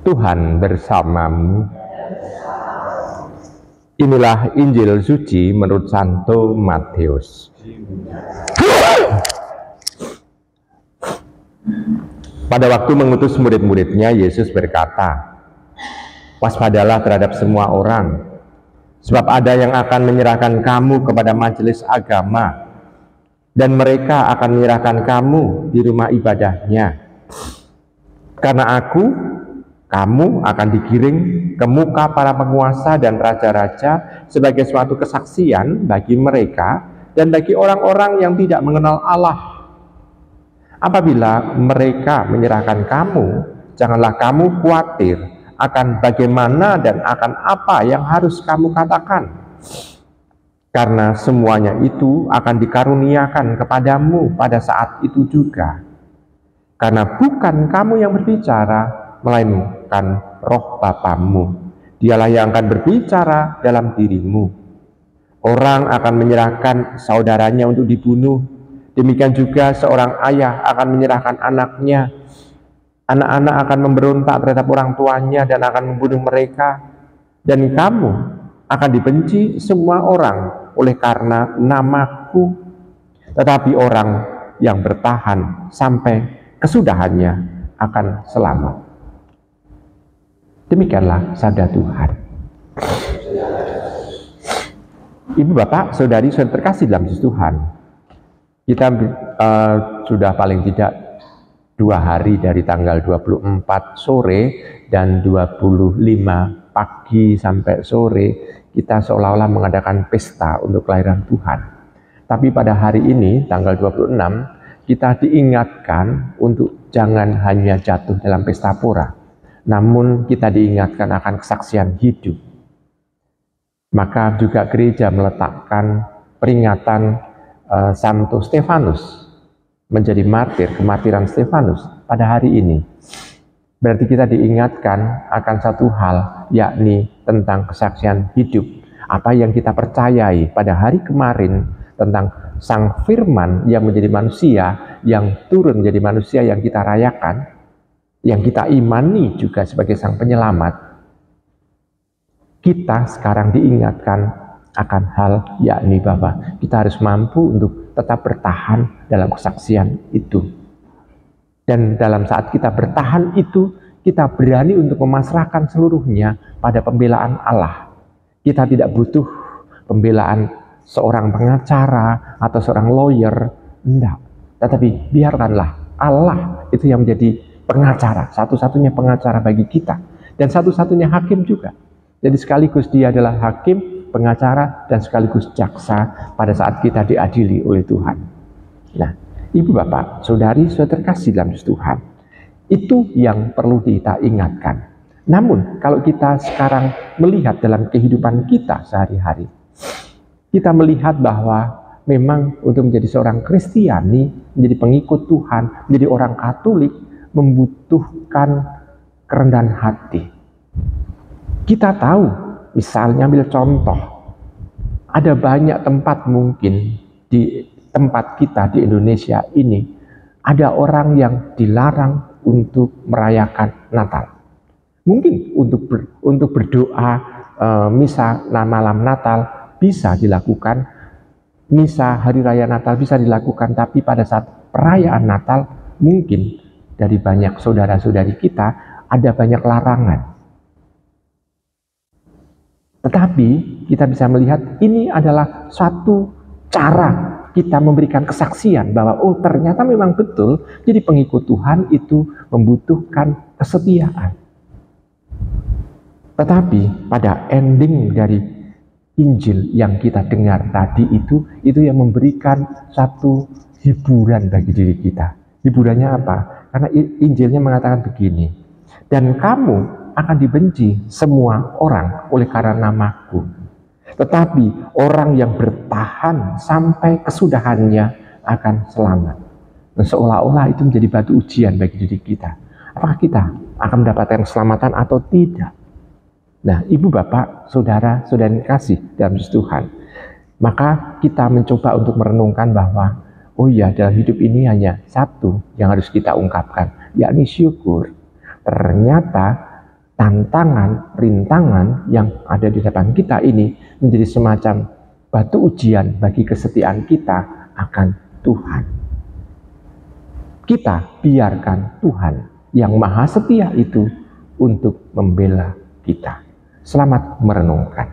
Tuhan bersamamu. Inilah Injil suci menurut Santo Matius. Pada waktu mengutus murid-muridnya, Yesus berkata, "Waspadalah terhadap semua orang, sebab ada yang akan menyerahkan kamu kepada majelis agama, dan mereka akan menyerahkan kamu di rumah ibadahnya. Karena kamu akan digiring ke muka para penguasa dan raja-raja sebagai suatu kesaksian bagi mereka dan bagi orang-orang yang tidak mengenal Allah. Apabila mereka menyerahkan kamu, janganlah kamu khawatir akan bagaimana dan akan apa yang harus kamu katakan, karena semuanya itu akan dikaruniakan kepadamu pada saat itu juga. Karena bukan kamu yang berbicara, melainkan Roh Bapamu. Dialah yang akan berbicara dalam dirimu. Orang akan menyerahkan saudaranya untuk dibunuh. Demikian juga seorang ayah akan menyerahkan anaknya. Anak-anak akan memberontak terhadap orang tuanya dan akan membunuh mereka. Dan kamu akan dibenci semua orang oleh karena namaku. Tetapi orang yang bertahan sampai kesudahannya akan selamat." Demikianlah sabda Tuhan. Ibu, bapak, saudari, saudara terkasih dalam Yesus Tuhan, kita sudah paling tidak 2 hari dari tanggal 24 sore dan 25 pagi sampai sore kita seolah-olah mengadakan pesta untuk kelahiran Tuhan. Tapi pada hari ini tanggal 26 kita diingatkan untuk jangan hanya jatuh dalam pesta pora, namun kita diingatkan akan kesaksian hidup. Maka juga gereja meletakkan peringatan Santo Stefanus menjadi martir, kemartiran Stefanus pada hari ini. Berarti kita diingatkan akan satu hal, yakni tentang kesaksian hidup. Apa yang kita percayai pada hari kemarin tentang Sang Firman yang menjadi manusia, yang turun menjadi manusia yang kita rayakan, yang kita imani juga sebagai Sang Penyelamat. Kita sekarang diingatkan akan hal, yakni bahwa kita harus mampu untuk tetap bertahan dalam kesaksian itu. Dan dalam saat kita bertahan itu, kita berani untuk memasrahkan seluruhnya pada pembelaan Allah. Kita tidak butuh pembelaan seorang pengacara atau seorang lawyer, enggak. Tetapi biarkanlah Allah itu yang menjadi pengacara, satu-satunya pengacara bagi kita, dan satu-satunya hakim juga. Jadi sekaligus dia adalah hakim, pengacara, dan sekaligus jaksa pada saat kita diadili oleh Tuhan. Nah, ibu, bapak, saudari, saudara terkasih dalam Tuhan, itu yang perlu kita ingatkan. Namun kalau kita sekarang melihat dalam kehidupan kita sehari-hari, kita melihat bahwa memang untuk menjadi seorang Kristiani, menjadi pengikut Tuhan, menjadi orang Katolik, membutuhkan kerendahan hati. Kita tahu, misalnya ambil contoh, ada banyak tempat mungkin di tempat kita di Indonesia ini, ada orang yang dilarang untuk merayakan Natal. Mungkin untuk berdoa misa malam Natal bisa dilakukan, misa hari raya Natal bisa dilakukan, tapi pada saat perayaan Natal mungkin dari banyak saudara-saudari kita ada banyak larangan. Tetapi kita bisa melihat ini adalah suatu cara kita memberikan kesaksian bahwa oh ternyata memang betul, jadi pengikut Tuhan itu membutuhkan kesetiaan. Tetapi pada ending dari Injil yang kita dengar tadi itu yang memberikan satu hiburan bagi diri kita. Hiburannya apa? Karena Injilnya mengatakan begini, dan kamu akan dibenci semua orang oleh karena namaku. Tetapi orang yang bertahan sampai kesudahannya akan selamat. Dan seolah-olah itu menjadi batu ujian bagi diri kita. Apakah kita akan mendapatkan keselamatan atau tidak? Nah, ibu, bapak, saudara, saudari kasih dalam Tuhan, maka kita mencoba untuk merenungkan bahwa oh iya, dalam hidup ini hanya satu yang harus kita ungkapkan, yakni syukur. Ternyata tantangan, rintangan yang ada di depan kita ini menjadi semacam batu ujian bagi kesetiaan kita akan Tuhan. Kita biarkan Tuhan yang maha setia itu untuk membela kita. Selamat merenungkan.